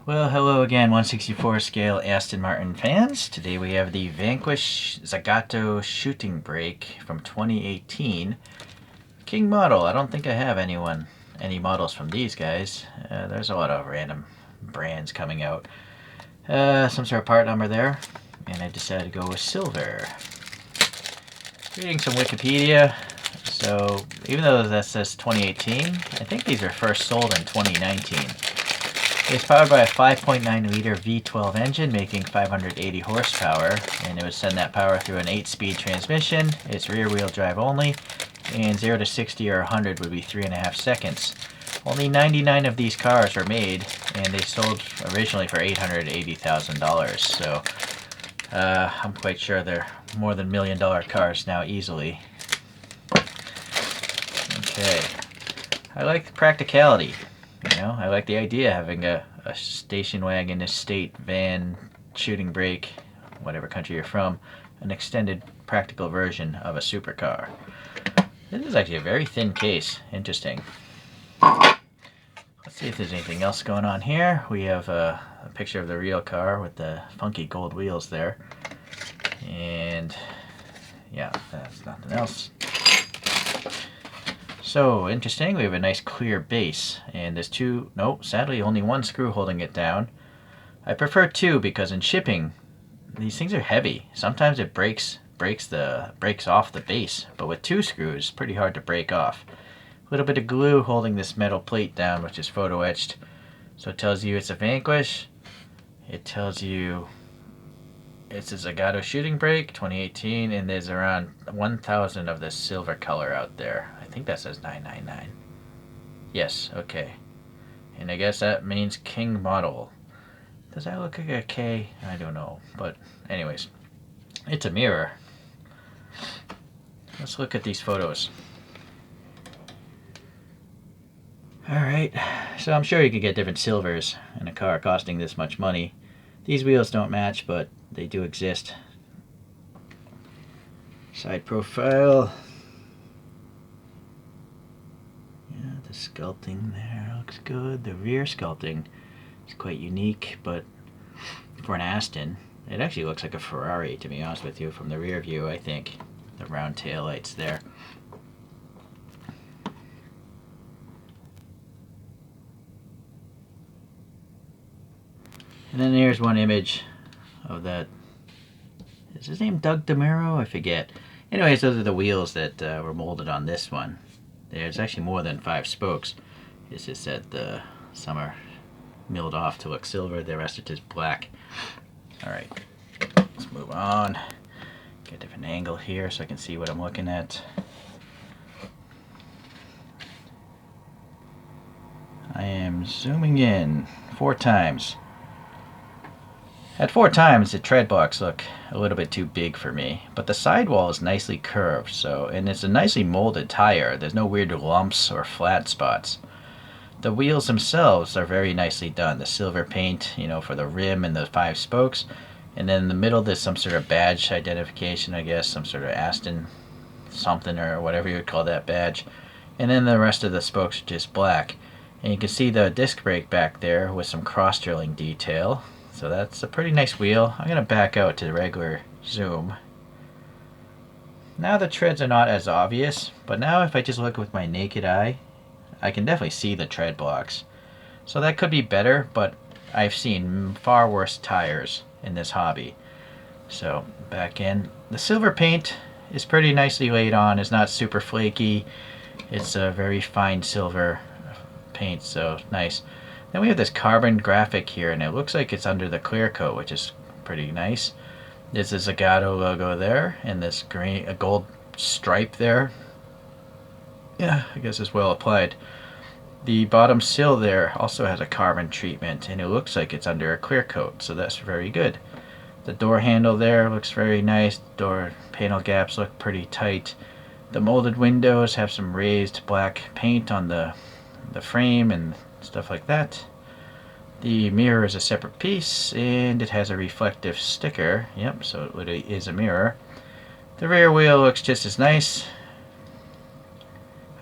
Well, hello again, 164 scale Aston Martin fans. Today we have the Vanquish Zagato shooting brake from 2018. King model. I don't think I have any models from these guys. There's a lot of random brands coming out. Some sort of part number there, and I decided to go with silver. Reading some Wikipedia. So even though that says 2018, I think these were first sold in 2019. It's powered by a 5.9 liter V12 engine making 580 horsepower, and it would send that power through an 8-speed transmission. It's rear wheel drive only, and 0 to 60 or 100 would be 3.5 seconds. Only 99 of these cars were made, and they sold originally for $880,000, so I'm quite sure they're more than $1 million cars now easily. Okay, I like the practicality. You know, I like the idea of having a station wagon, estate, van, shooting brake, whatever country you're from, an extended practical version of a supercar. This is actually a very thin case. Interesting. Let's see if there's anything else going on here. We have a picture of the real car with the funky gold wheels there. And yeah, that's nothing else. So, interesting, we have a nice clear base, and there's sadly only one screw holding it down. I prefer two because in shipping, these things are heavy. Sometimes it breaks off the base, but with two screws, it's pretty hard to break off. A little bit of glue holding this metal plate down, which is photo etched. So it tells you it's a Vanquish. It tells you it's a Zagato shooting brake, 2018, and there's around 1,000 of this silver color out there. I think that says 999. Yes, okay. And I guess that means King model. Does that look like a K? I don't know. But anyways, it's a mirror. Let's look at these photos. Alright, so I'm sure you could get different silvers in a car costing this much money. These wheels don't match, but they do exist. Side profile. Yeah, the sculpting there looks good. The rear sculpting is quite unique, but for an Aston, it actually looks like a Ferrari, to be honest with you, from the rear view, I think. The round tail lights there. And then here's one image of that. Is his name Doug DeMuro? I forget. Anyways, those are the wheels that were molded on this one. There's actually more than 5 spokes. It's just that some are milled off to look silver, the rest are just black. Alright, let's move on. Get a different angle here so I can see what I'm looking at. I am zooming in 4 times. At 4 times, the tread blocks look a little bit too big for me, but the sidewall is nicely curved, and it's a nicely molded tire. There's no weird lumps or flat spots. The wheels themselves are very nicely done. The silver paint, for the rim and the 5 spokes, and then in the middle there's some sort of badge identification, I guess, some sort of Aston something or whatever you would call that badge. And then the rest of the spokes are just black. And you can see the disc brake back there with some cross drilling detail. So that's a pretty nice wheel. I'm going to back out to the regular zoom. Now the treads are not as obvious, but now if I just look with my naked eye, I can definitely see the tread blocks. So that could be better, but I've seen far worse tires in this hobby. So back in. The silver paint is pretty nicely laid on. It's not super flaky. It's a very fine silver paint, so nice. Then we have this carbon graphic here, and it looks like it's under the clear coat, which is pretty nice. There's a Zagato logo there, and this a gold stripe there. Yeah, I guess it's well applied. The bottom sill there also has a carbon treatment, and it looks like it's under a clear coat, so that's very good. The door handle there looks very nice. Door panel gaps look pretty tight. The molded windows have some raised black paint on the frame and stuff like that. The mirror is a separate piece, and it has a reflective sticker. Yep, so it is a mirror. The rear wheel looks just as nice.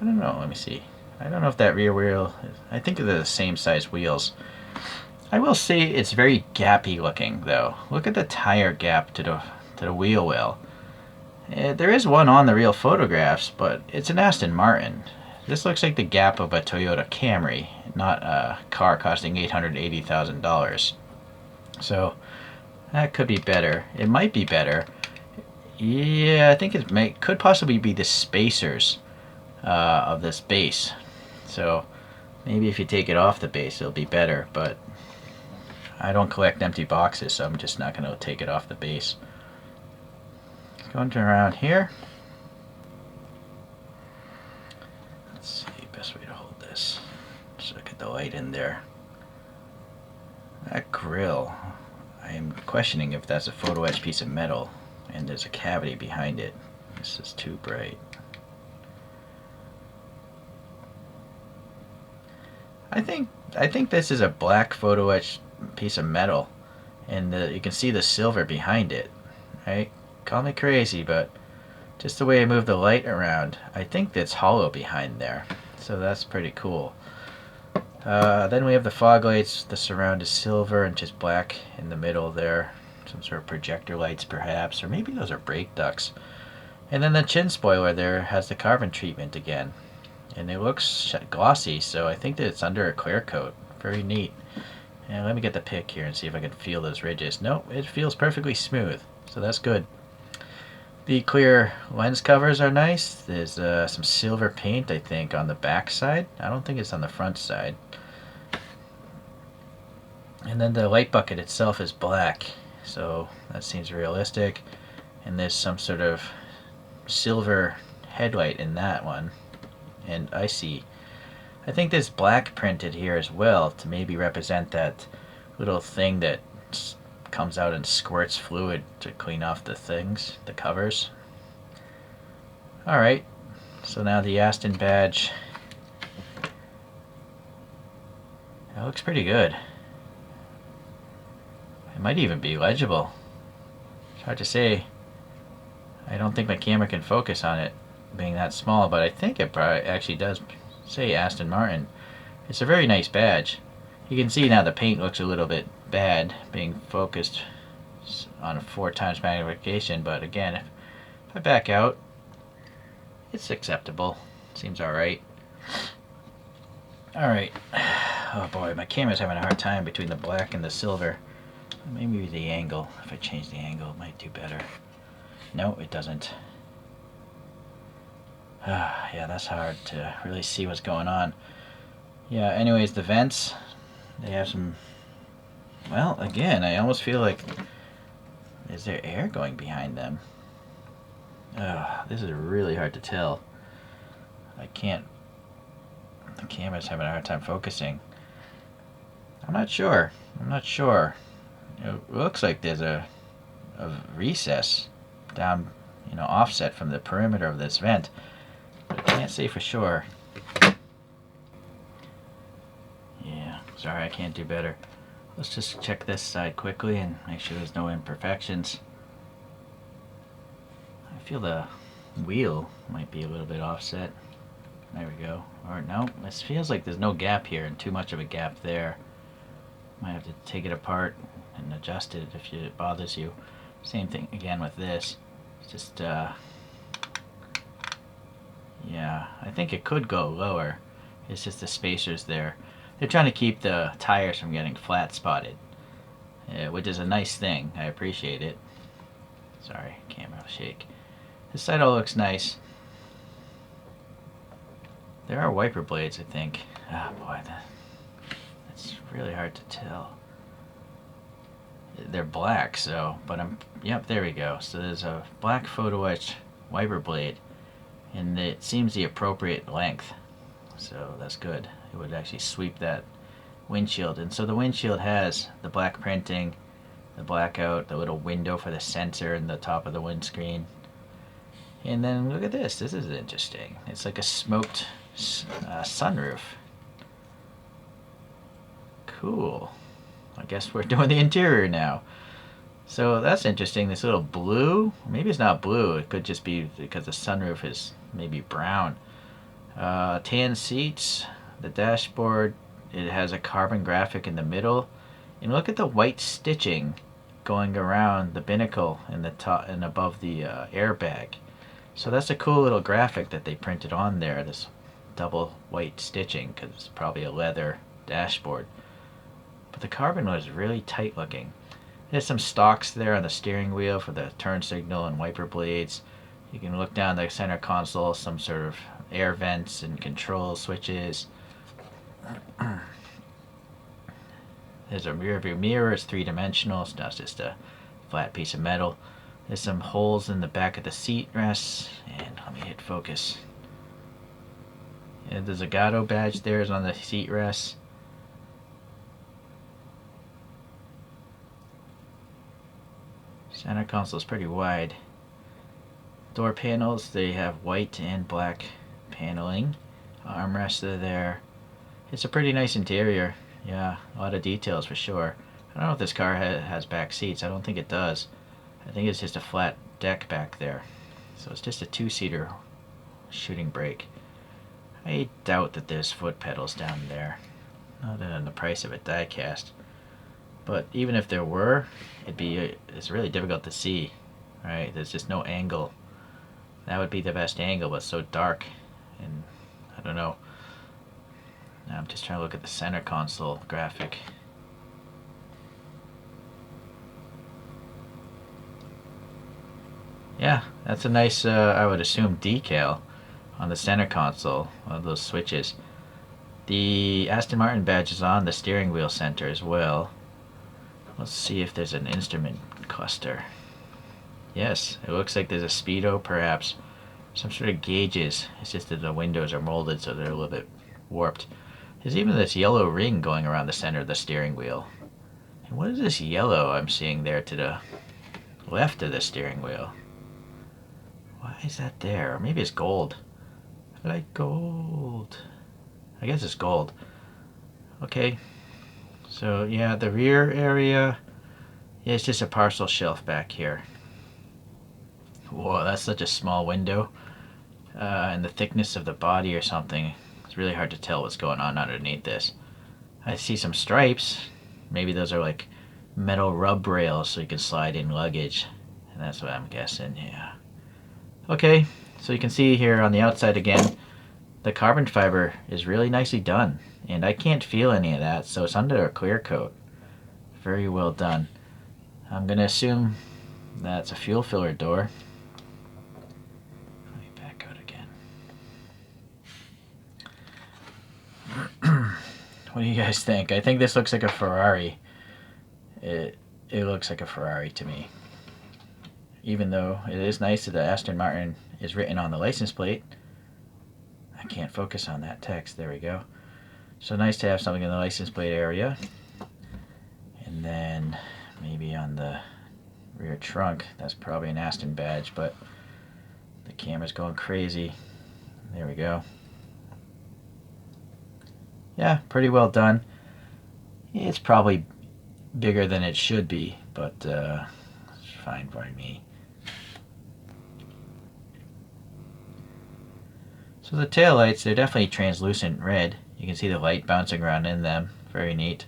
I don't know, let me see. I don't know if that rear wheel, I think they're the same size wheels. I will say it's very gappy looking though. Look at the tire gap to the wheel well. There is one on the real photographs, but it's an Aston Martin. This looks like the gap of a Toyota Camry, not a car costing $880,000. So that could be better. It might be better. Yeah, I think could possibly be the spacers of this base. So maybe if you take it off the base, it'll be better. But I don't collect empty boxes, so I'm just not going to take it off the base. Going around here. Let's see, best way to hold this. So I get the light in there. That grill, I am questioning if that's a photo etch piece of metal, and there's a cavity behind it. This is too bright. I think this is a black photo etch piece of metal, and you can see the silver behind it, right? Call me crazy, but just the way I move the light around, I think that's hollow behind there. So that's pretty cool. Then we have the fog lights. The surround is silver and just black in the middle there. Some sort of projector lights perhaps, or maybe those are brake ducts. And then the chin spoiler there has the carbon treatment again. And it looks glossy, so I think that it's under a clear coat. Very neat. And let me get the pick here and see if I can feel those ridges. Nope, it feels perfectly smooth, so that's good. The clear lens covers are nice. There's some silver paint, I think, on the back side. I don't think it's on the front side. And then the light bucket itself is black, so that seems realistic. And there's some sort of silver headlight in that one. And I think there's black printed here as well to maybe represent that little thing that comes out and squirts fluid to clean off the covers. Alright, so now the Aston badge. That looks pretty good. It might even be legible. It's hard to say. I don't think my camera can focus on it being that small, but I think it probably actually does say Aston Martin. It's a very nice badge. You can see now the paint looks a little bit bad being focused on a 4x magnification, but again, if I back out, it's acceptable. Seems alright. Alright. Oh boy, my camera's having a hard time between the black and the silver. Maybe the angle. If I change the angle, it might do better. No, it doesn't. Yeah, that's hard to really see what's going on. Yeah, anyways, the vents, they have some, well, again, I almost feel like, is there air going behind them? This is really hard to tell. The camera's having a hard time focusing. I'm not sure. It looks like there's a recess down, offset from the perimeter of this vent. But I can't say for sure. Yeah, sorry, I can't do better. Let's just check this side quickly and make sure there's no imperfections. I feel the wheel might be a little bit offset. There we go. Or no, this feels like there's no gap here and too much of a gap there. Might have to take it apart and adjust it if it bothers you. Same thing again with this. It's just, yeah, I think it could go lower. It's just the spacers there. They're trying to keep the tires from getting flat spotted, which is a nice thing. I appreciate it. Sorry, camera will shake. This side all looks nice. There are wiper blades, I think. Oh boy, that's really hard to tell. They're black, so, but yep, there we go. So there's a black photo etch wiper blade, and it seems the appropriate length. So that's good. It would actually sweep that windshield. And so the windshield has the black printing, the blackout, the little window for the sensor in the top of the windscreen. And then look at this. This is interesting. It's like a smoked sunroof. Cool. I guess we're doing the interior now. So that's interesting. This little blue, maybe it's not blue. It could just be because the sunroof is maybe brown. Tan seats. The dashboard, it has a carbon graphic in the middle. And look at the white stitching going around the binnacle and the top and above the airbag. So that's a cool little graphic that they printed on there, this double white stitching, because it's probably a leather dashboard. But the carbon was really tight looking. There's some stalks there on the steering wheel for the turn signal and wiper blades. You can look down the center console, some sort of air vents and control switches. There's a rear view mirror, it's three-dimensional, so it's just a flat piece of metal. There's some holes in the back of the seat rests, and let me hit focus. And the Zagato badge there is on the seat rests. Center console is pretty wide. Door panels, they have white and black paneling. Armrests are there. It's a pretty nice interior. Yeah, a lot of details for sure. I don't know if this car has back seats. I don't think it does. I think it's just a flat deck back there. So it's just a two-seater shooting brake. I doubt that there's foot pedals down there. Not in the price of a diecast. But even if there were, it's really difficult to see. Right? There's just no angle. That would be the best angle, but it's so dark. And I don't know. Now I'm just trying to look at the center console graphic. Yeah, that's a nice, I would assume, decal on the center console, one of those switches. The Aston Martin badge is on the steering wheel center as well. Let's see if there's an instrument cluster. Yes, it looks like there's a speedo, perhaps. Some sort of gauges. It's just that the windows are molded so they're a little bit warped. There's even this yellow ring going around the center of the steering wheel. And what is this yellow I'm seeing there to the left of the steering wheel? Why is that there? Or maybe it's gold. I like gold. I guess it's gold. Okay. So yeah, the rear area, yeah, it's just a parcel shelf back here. Whoa, that's such a small window. And the thickness of the body or something. It's really hard to tell what's going on underneath this. I see some stripes. Maybe those are like metal rub rails so you can slide in luggage. And that's what I'm guessing, yeah. Okay, so you can see here on the outside again, the carbon fiber is really nicely done. And I can't feel any of that, so it's under a clear coat. Very well done. I'm going to assume that's a fuel filler door. Let me back out again. What do you guys think? I think this looks like a Ferrari. It looks like a Ferrari to me. Even though it is nice that the Aston Martin is written on the license plate. I can't focus on that text. There we go. So nice to have something in the license plate area. And then maybe on the rear trunk, that's probably an Aston badge, but the camera's going crazy. There we go. Yeah, pretty well done. It's probably bigger than it should be, but it's fine by me. So the taillights, they're definitely translucent red. You can see the light bouncing around in them. Very neat.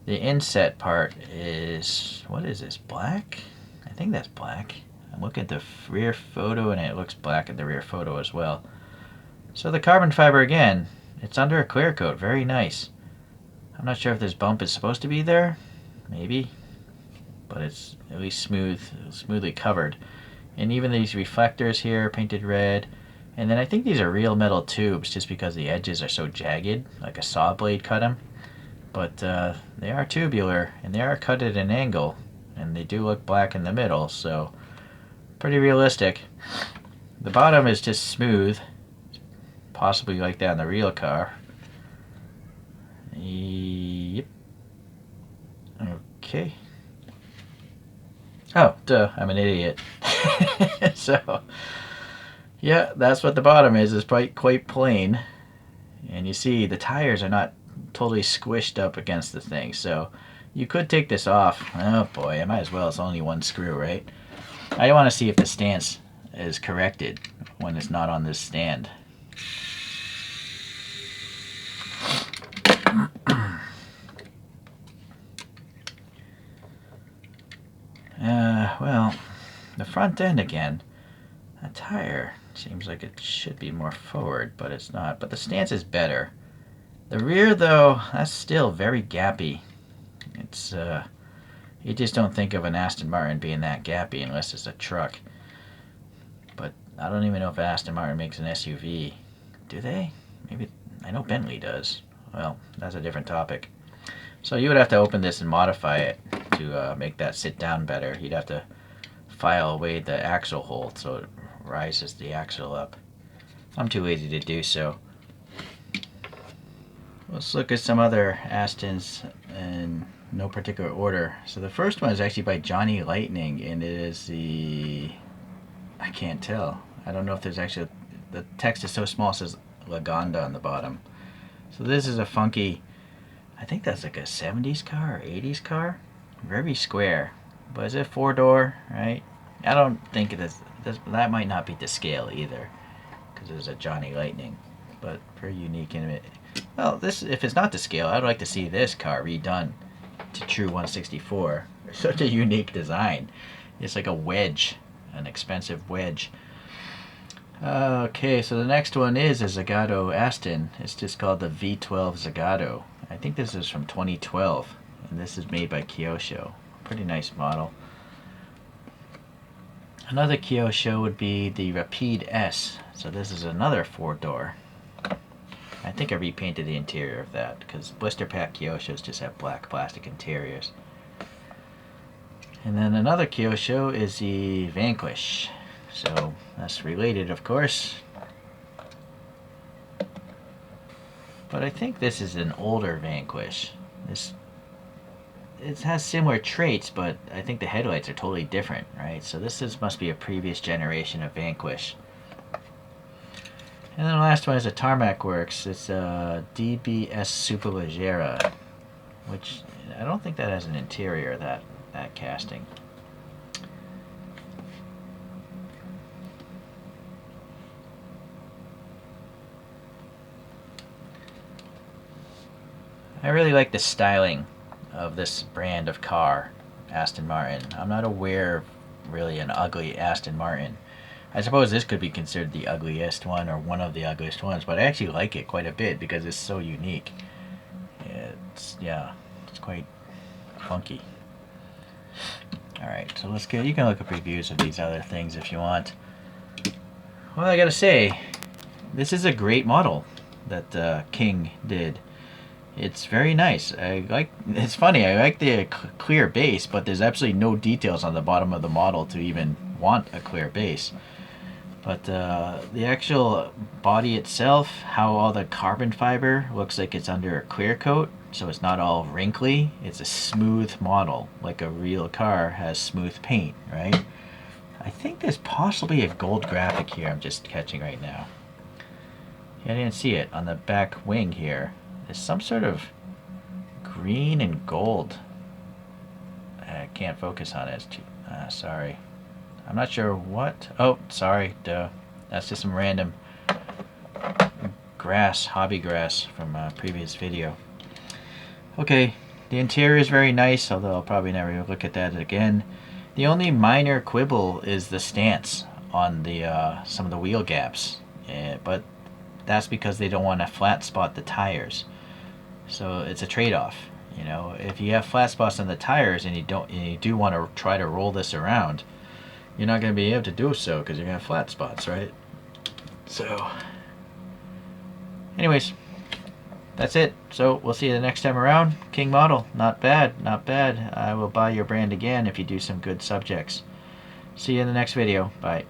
The inset part is, what is this, black? I think that's black. I'm looking at the rear photo and it looks black at the rear photo as well. So the carbon fiber again, it's under a clear coat. Very nice. I'm not sure if this bump is supposed to be there. Maybe. But it's at least smoothly covered. And even these reflectors here painted red. And then I think these are real metal tubes just because the edges are so jagged, like a saw blade cut them. But they are tubular and they are cut at an angle. And they do look black in the middle, so pretty realistic. The bottom is just smooth. Possibly like that in the real car. Yep. Okay. Oh, duh, I'm an idiot. So, yeah, that's what the bottom is. It's quite plain. And you see the tires are not totally squished up against the thing. So you could take this off. Oh boy, I might as well. It's only one screw, right? I want to see if the stance is corrected when it's not on this stand. Well, the front end again. A tire seems like it should be more forward, but it's not. But the stance is better. The rear, though, that's still very gappy. It's you just don't think of an Aston Martin being that gappy unless it's a truck. But I don't even know if Aston Martin makes an SUV. Do they? Maybe. I know Bentley does. Well, that's a different topic. So you would have to open this and modify it to make that sit down better. You'd have to file away the axle hole so it rises the axle up. I'm too lazy to do so. Let's look at some other Astons in no particular order. So the first one is actually by Johnny Lightning, and it is the... I can't tell. I don't know if there's actually... The text is so small it says Lagonda on the bottom. So this is a funky... I think that's like a 70s car or 80s car. Very square. But is it 4-door, right? I don't think it is. That might not be to scale either, because it's a Johnny Lightning. But very unique in it. Well, this, if it's not to scale, I'd like to see this car redone to true 164. It's such a unique design. It's like a wedge, an expensive wedge. Okay, so the next one is a Zagato Aston. It's just called the V12 Zagato. I think this is from 2012, and this is made by Kyosho. Pretty nice model. Another Kyosho would be the Rapide S. So this is another 4-door. I think I repainted the interior of that, because blister pack Kyoshos just have black plastic interiors. And then another Kyosho is the Vanquish. So that's related, of course. But I think this is an older Vanquish. It has similar traits, but I think the headlights are totally different, right? So must be a previous generation of Vanquish. And then the last one is a Tarmac Works. It's a DBS Superleggera, which I don't think that has an interior, that casting. I really like the styling of this brand of car, Aston Martin. I'm not aware of really an ugly Aston Martin. I suppose this could be considered the ugliest one or one of the ugliest ones, but I actually like it quite a bit because it's so unique. It's quite funky. Alright, so let's get, you can look up reviews of these other things if you want. Well, I gotta say, this is a great model that King did. It's very nice. It's funny, I like the clear base, but there's absolutely no details on the bottom of the model to even want a clear base. But the actual body itself, how all the carbon fiber looks like it's under a clear coat, so it's not all wrinkly. It's a smooth model, like a real car has smooth paint, right? I think there's possibly a gold graphic here I'm just catching right now. Yeah, I didn't see it on the back wing here. There's some sort of green and gold. I can't focus on it. It's too, sorry. I'm not sure what. Oh, sorry. Duh. That's just some random grass, hobby grass from a previous video. Okay, the interior is very nice, although I'll probably never look at that again. The only minor quibble is the stance on the some of the wheel gaps, but that's because they don't want to flat spot the tires. So it's a trade-off. You know, if you have flat spots on the tires and you do want to try to roll this around, you're not going to be able to do so because you're going to have flat spots, right? So, anyways, that's it. So we'll see you the next time around. King model, not bad, not bad. I will buy your brand again if you do some good subjects. See you in the next video. Bye.